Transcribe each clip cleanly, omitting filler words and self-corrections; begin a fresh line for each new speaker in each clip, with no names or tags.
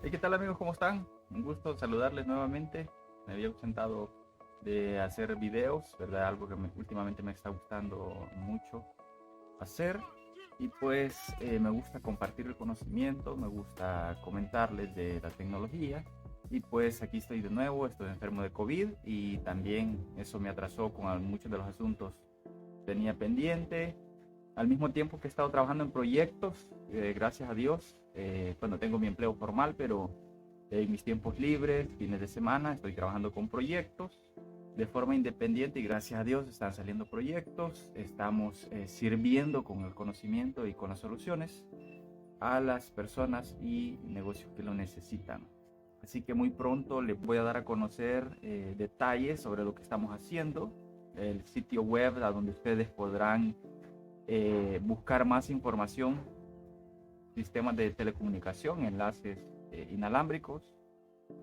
Hey, ¿qué tal amigos? ¿Cómo están? Un gusto saludarles nuevamente. Me había ausentado de hacer videos, ¿verdad? Algo que últimamente me está gustando mucho hacer. Y pues me gusta compartir el conocimiento, me gusta comentarles de la tecnología. Y pues aquí estoy de nuevo, estoy enfermo de COVID y también eso me atrasó con muchos de los asuntos que tenía pendiente. Al mismo tiempo que he estado trabajando en proyectos, gracias a Dios, bueno, tengo mi empleo formal, pero en mis tiempos libres, fines de semana, estoy trabajando con proyectos de forma independiente y gracias a Dios están saliendo proyectos, estamos sirviendo con el conocimiento y con las soluciones a las personas y negocios que lo necesitan. Así que muy pronto les voy a dar a conocer detalles sobre lo que estamos haciendo, el sitio web a donde ustedes podrán buscar más información, sistemas de telecomunicación, enlaces inalámbricos,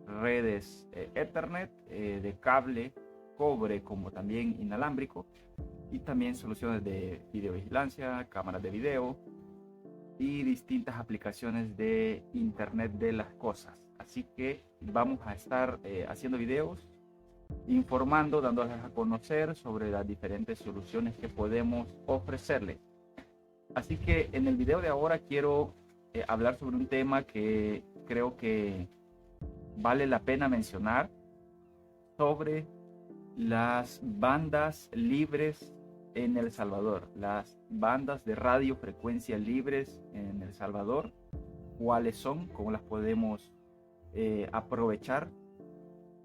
redes Ethernet, de cable, cobre como también inalámbrico, y también soluciones de videovigilancia, cámaras de video y distintas aplicaciones de Internet de las cosas. Así que vamos a estar haciendo videos informando, dándoles a conocer sobre las diferentes soluciones que podemos ofrecerles. Así que en el video de ahora quiero hablar sobre un tema que creo que vale la pena mencionar, sobre las bandas libres en El Salvador, las bandas de radiofrecuencia libres en El Salvador, cuáles son, cómo las podemos aprovechar.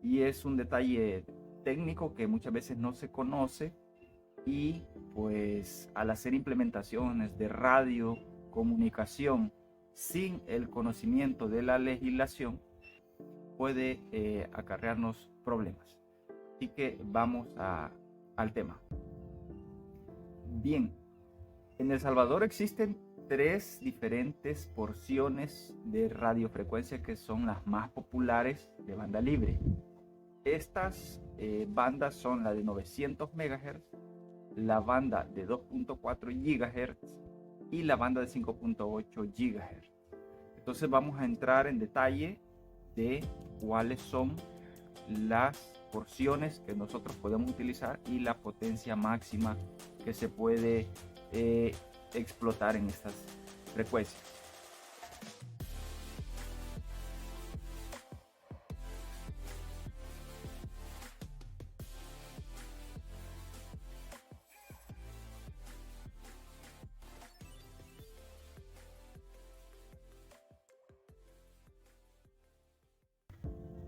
Y es un detalle técnico que muchas veces no se conoce y pues al hacer implementaciones de radio, comunicación sin el conocimiento de la legislación puede acarrearnos problemas. Así que vamos al tema. Bien, en El Salvador existen tres diferentes porciones de radiofrecuencia que son las más populares de banda libre. Estas bandas son la de 900 MHz, la banda de 2.4 GHz y la banda de 5.8 GHz. Entonces vamos a entrar en detalle de cuáles son las porciones que nosotros podemos utilizar y la potencia máxima que se puede explotar en estas frecuencias.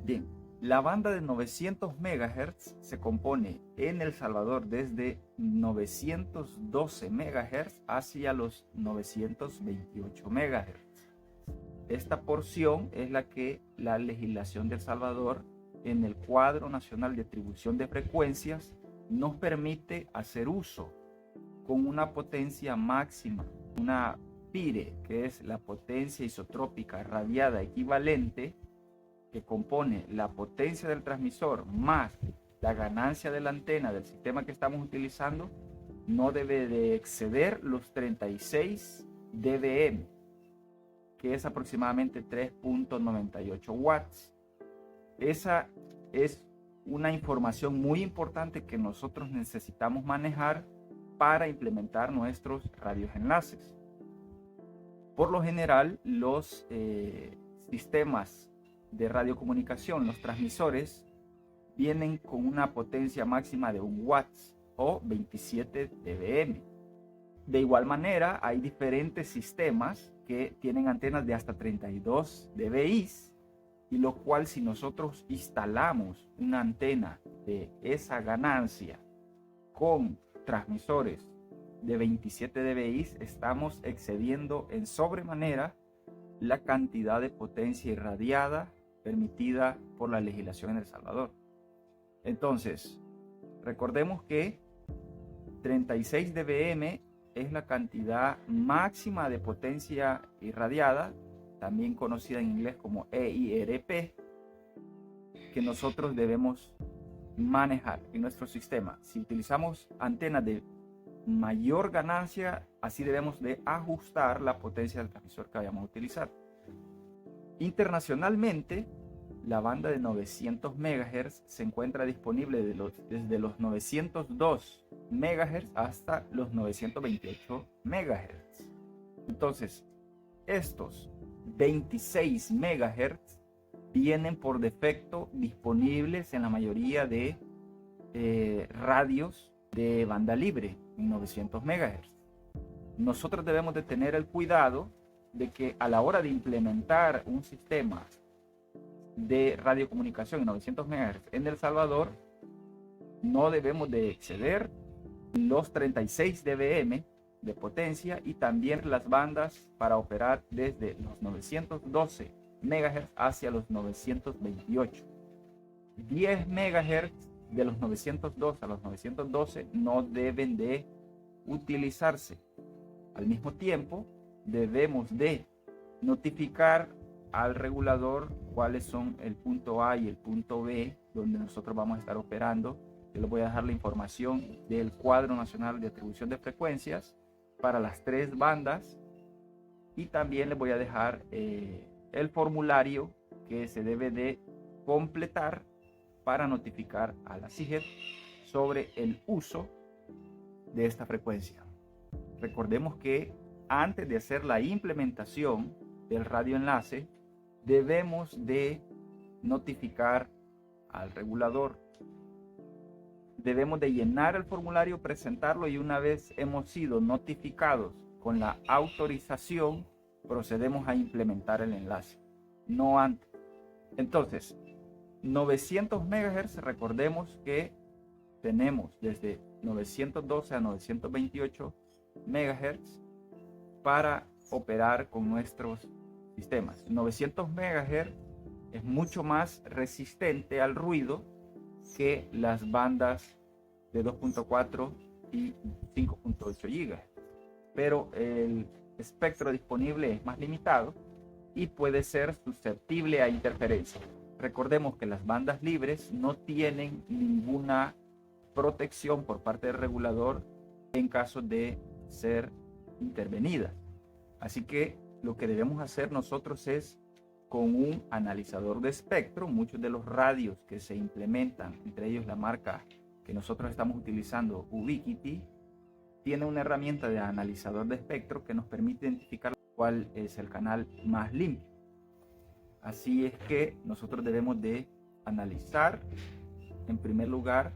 Bien, la banda de 900 MHz se compone en El Salvador desde 912 MHz hacia los 928 MHz. Esta porción es la que la legislación de El Salvador en el Cuadro Nacional de Atribución de Frecuencias nos permite hacer uso con una potencia máxima, una PIRE, que es la potencia isotrópica radiada equivalente, que compone la potencia del transmisor más la ganancia de la antena del sistema que estamos utilizando, no debe de exceder los 36 dBm, que es aproximadamente 3.98 watts. Esa es una información muy importante que nosotros necesitamos manejar para implementar nuestros radioenlaces. Por lo general, los sistemas de radiocomunicación, los transmisores, vienen con una potencia máxima de 1 watts o 27 dBm. De igual manera, hay diferentes sistemas que tienen antenas de hasta 32 dBi, y lo cual si nosotros instalamos una antena de esa ganancia con transmisores de 27 dBi, estamos excediendo en sobremanera la cantidad de potencia irradiada permitida por la legislación en El Salvador. Entonces, recordemos que 36 dBm es la cantidad máxima de potencia irradiada, también conocida en inglés como EIRP, que nosotros debemos manejar en nuestro sistema. Si utilizamos antenas de mayor ganancia, así debemos de ajustar la potencia del transmisor que vayamos a utilizar. Internacionalmente, la banda de 900 MHz se encuentra disponible desde los 902 MHz hasta los 928 MHz. Entonces, estos 26 MHz vienen por defecto disponibles en la mayoría de radios de banda libre en 900 MHz. Nosotros debemos de tener el cuidado de que a la hora de implementar un sistema de radiocomunicación en 900 MHz en El Salvador, no debemos de exceder los 36 dBm de potencia y también las bandas para operar desde los 912 MHz hacia los 928. 10 MHz de los 902 a los 912 no deben de utilizarse. Al mismo tiempo, debemos de notificar al regulador cuáles son el punto A y el punto B donde nosotros vamos a estar operando. Yo les voy a dejar la información del cuadro nacional de atribución de frecuencias para las 3 bandas y también les voy a dejar el formulario que se debe de completar para notificar a la CIGED sobre el uso de esta frecuencia. Recordemos que antes de hacer la implementación del radioenlace, debemos de notificar al regulador. Debemos de llenar el formulario, presentarlo y una vez hemos sido notificados con la autorización, procedemos a implementar el enlace, no antes. Entonces, 900 MHz, recordemos que tenemos desde 912 a 928 MHz para operar con nuestros sistemas. 900 MHz es mucho más resistente al ruido que las bandas de 2.4 y 5.8 GHz, pero el espectro disponible es más limitado y puede ser susceptible a interferencia. Recordemos que las bandas libres no tienen ninguna protección por parte del regulador en caso de ser intervenidas. Así que lo que debemos hacer nosotros es con un analizador de espectro. Muchos de los radios que se implementan, entre ellos la marca que nosotros estamos utilizando, Ubiquiti, tiene una herramienta de analizador de espectro que nos permite identificar cuál es el canal más limpio. Así es que nosotros debemos de analizar en primer lugar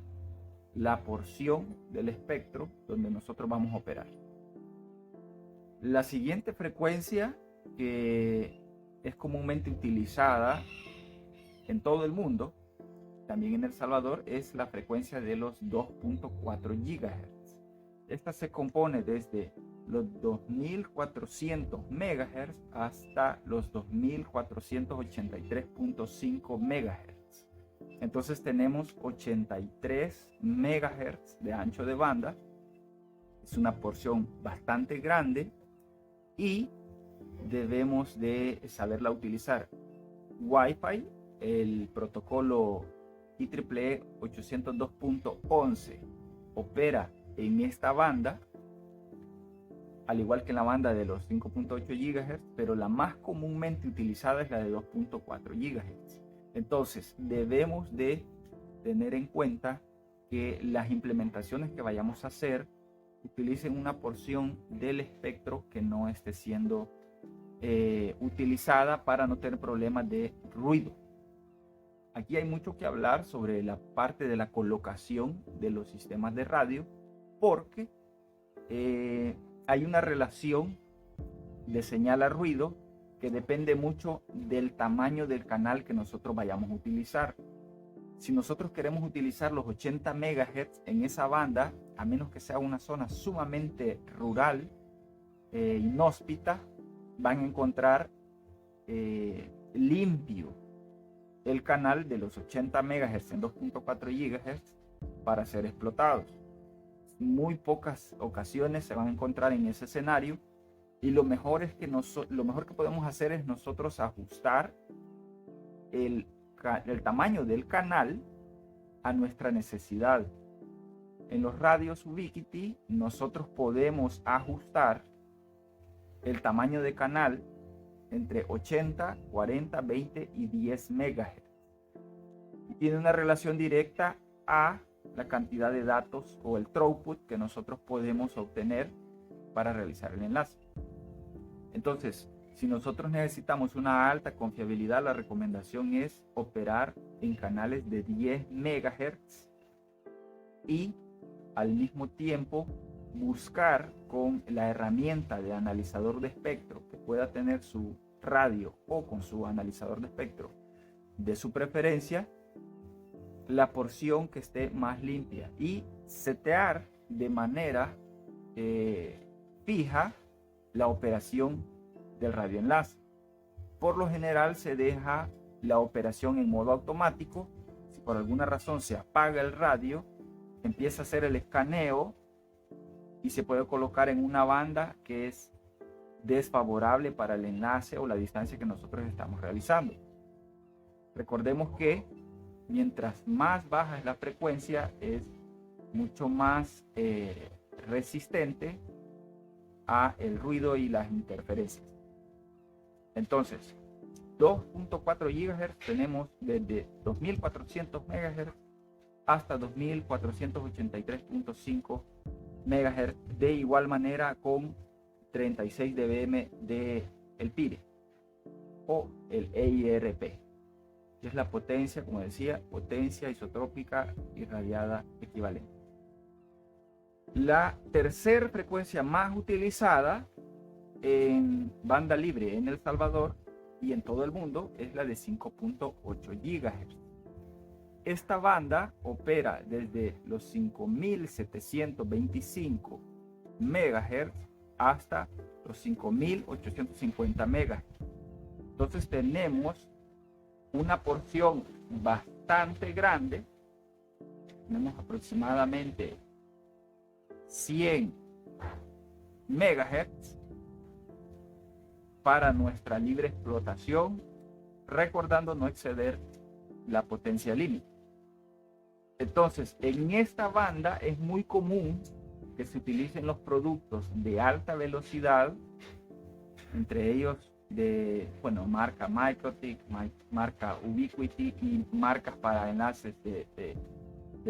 la porción del espectro donde nosotros vamos a operar. La siguiente frecuencia que es comúnmente utilizada en todo el mundo, también en El Salvador, es la frecuencia de los 2.4 GHz. Esta se compone desde los 2400 MHz hasta los 2483.5 MHz. Entonces tenemos 83 MHz de ancho de banda. Es una porción bastante grande y debemos de saberla utilizar. Wi-Fi, el protocolo IEEE 802.11 opera en esta banda, al igual que en la banda de los 5.8 GHz, pero la más comúnmente utilizada es la de 2.4 GHz. Entonces debemos de tener en cuenta que las implementaciones que vayamos a hacer utilicen una porción del espectro que no esté siendo utilizada para no tener problemas de ruido. Aquí hay mucho que hablar sobre la parte de la colocación de los sistemas de radio, porque hay una relación de señal a ruido que depende mucho del tamaño del canal que nosotros vayamos a utilizar. Si nosotros queremos utilizar los 80 MHz en esa banda, a menos que sea una zona sumamente rural, inhóspita, van a encontrar limpio el canal de los 80 MHz en 2.4 GHz para ser explotados. Muy pocas ocasiones se van a encontrar en ese escenario y lo mejor es que lo mejor que podemos hacer es nosotros ajustar el tamaño del canal a nuestra necesidad. En los radios Ubiquiti nosotros podemos ajustar el tamaño de canal entre 80, 40, 20 y 10 MHz. Y tiene una relación directa a la cantidad de datos o el throughput que nosotros podemos obtener para realizar el enlace. Entonces, si nosotros necesitamos una alta confiabilidad, la recomendación es operar en canales de 10 MHz y al mismo tiempo buscar con la herramienta de analizador de espectro que pueda tener su radio o con su analizador de espectro de su preferencia, la porción que esté más limpia y setear de manera fija la operación del radioenlace. Por lo general se deja la operación en modo automático. Si por alguna razón se apaga el radio, empieza a hacer el escaneo y se puede colocar en una banda que es desfavorable para el enlace o la distancia que nosotros estamos realizando. Recordemos que mientras más baja es la frecuencia, es mucho más resistente a el ruido y las interferencias. Entonces, 2.4 GHz tenemos desde 2400 MHz hasta 2483.5 MHz, de igual manera con 36 dBm de el PIRE o el EIRP, que es la potencia, como decía, potencia isotrópica irradiada equivalente. La tercera frecuencia más utilizada en banda libre en El Salvador y en todo el mundo es la de 5.8 GHz. Esta banda opera desde los 5725 MHz hasta los 5850 MHz. Entonces tenemos una porción bastante grande, tenemos aproximadamente 100 MHz para nuestra libre explotación, recordando no exceder la potencia límite. Entonces, en esta banda es muy común que se utilicen los productos de alta velocidad, entre ellos de, marca MikroTik, marca Ubiquiti y marcas para enlaces de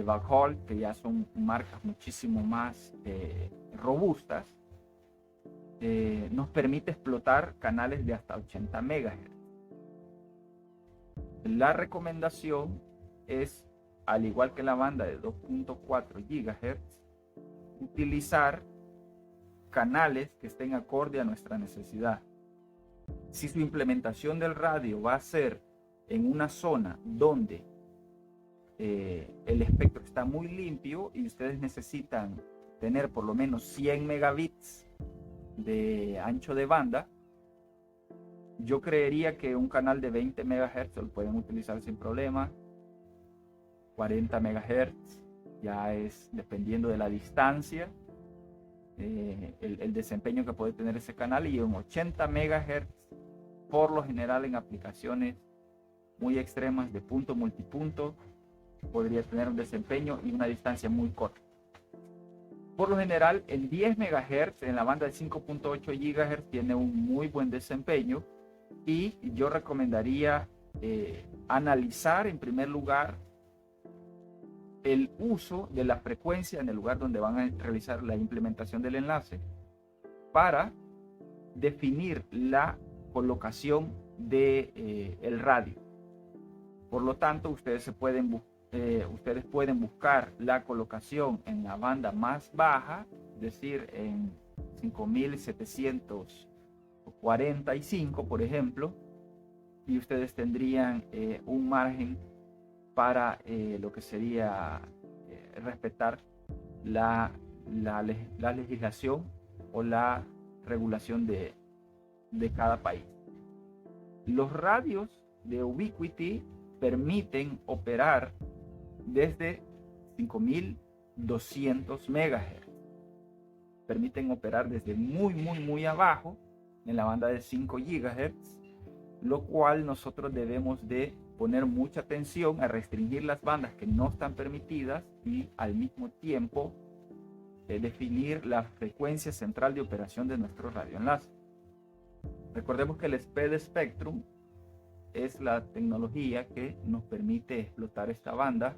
backhaul, que ya son marcas muchísimo más robustas. Nos permite explotar canales de hasta 80 MHz. La recomendación es, al igual que la banda de 2.4 GHz, utilizar canales que estén acorde a nuestra necesidad. Si su implementación del radio va a ser en una zona donde el espectro está muy limpio y ustedes necesitan tener por lo menos 100 megabits de ancho de banda, yo creería que un canal de 20 MHz lo pueden utilizar sin problema. 40 MHz ya es dependiendo de la distancia, el desempeño que puede tener ese canal, y un 80 MHz por lo general en aplicaciones muy extremas de punto multipunto podría tener un desempeño y una distancia muy corta. Por lo general en 10 MHz en la banda de 5.8 GHz tiene un muy buen desempeño, y yo recomendaría analizar en primer lugar el uso de la frecuencia en el lugar donde van a realizar la implementación del enlace para definir la colocación de el radio. Por lo tanto, ustedes pueden buscar la colocación en la banda más baja, es decir, en 5745, por ejemplo, y ustedes tendrían un margen para lo que sería respetar la legislación o la regulación de cada país. Los radios de Ubiquiti permiten operar desde 5200 MHz. Permiten operar desde muy abajo en la banda de 5 GHz, lo cual nosotros debemos de poner mucha atención a restringir las bandas que no están permitidas y al mismo tiempo definir la frecuencia central de operación de nuestro radioenlace. Recordemos que el Speed Spectrum es la tecnología que nos permite explotar esta banda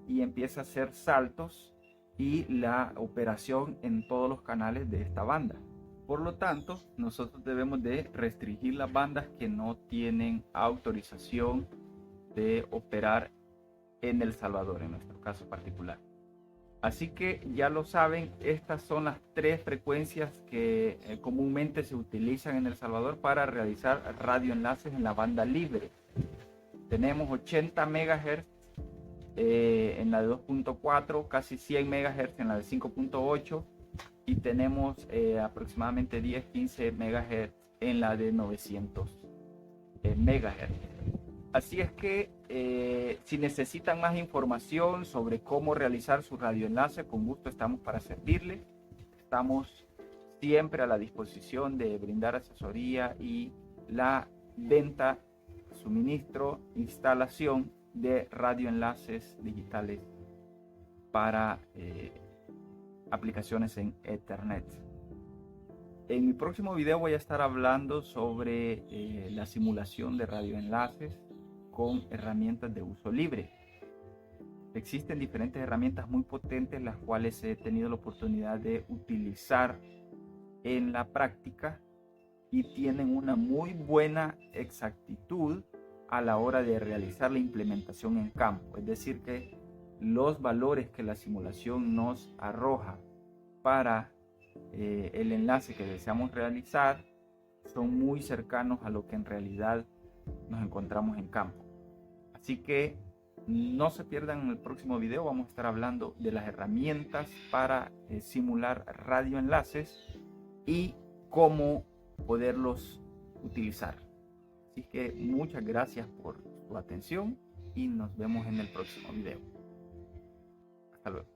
y empieza a hacer saltos y la operación en todos los canales de esta banda. Por lo tanto, nosotros debemos de restringir las bandas que no tienen autorización de operar en El Salvador, en nuestro caso particular. Así que ya lo saben, estas son las 3 frecuencias que comúnmente se utilizan en El Salvador para realizar radioenlaces en la banda libre. Tenemos 80 MHz en la de 2.4, casi 100 MHz en la de 5.8 y tenemos aproximadamente 10-15 MHz en la de 900 MHz. Así es que si necesitan más información sobre cómo realizar su radioenlace, con gusto estamos para servirle. Estamos siempre a la disposición de brindar asesoría y la venta, suministro, instalación de radioenlaces digitales para aplicaciones en Ethernet. En mi próximo video voy a estar hablando sobre la simulación de radioenlaces con herramientas de uso libre. Existen diferentes herramientas muy potentes las cuales he tenido la oportunidad de utilizar en la práctica y tienen una muy buena exactitud a la hora de realizar la implementación en campo. Es decir, que los valores que la simulación nos arroja para el enlace que deseamos realizar son muy cercanos a lo que en realidad nos encontramos en campo. Así que no se pierdan en el próximo video. Vamos a estar hablando de las herramientas para simular radioenlaces y cómo poderlos utilizar. Así que muchas gracias por su atención y nos vemos en el próximo video. Hasta luego.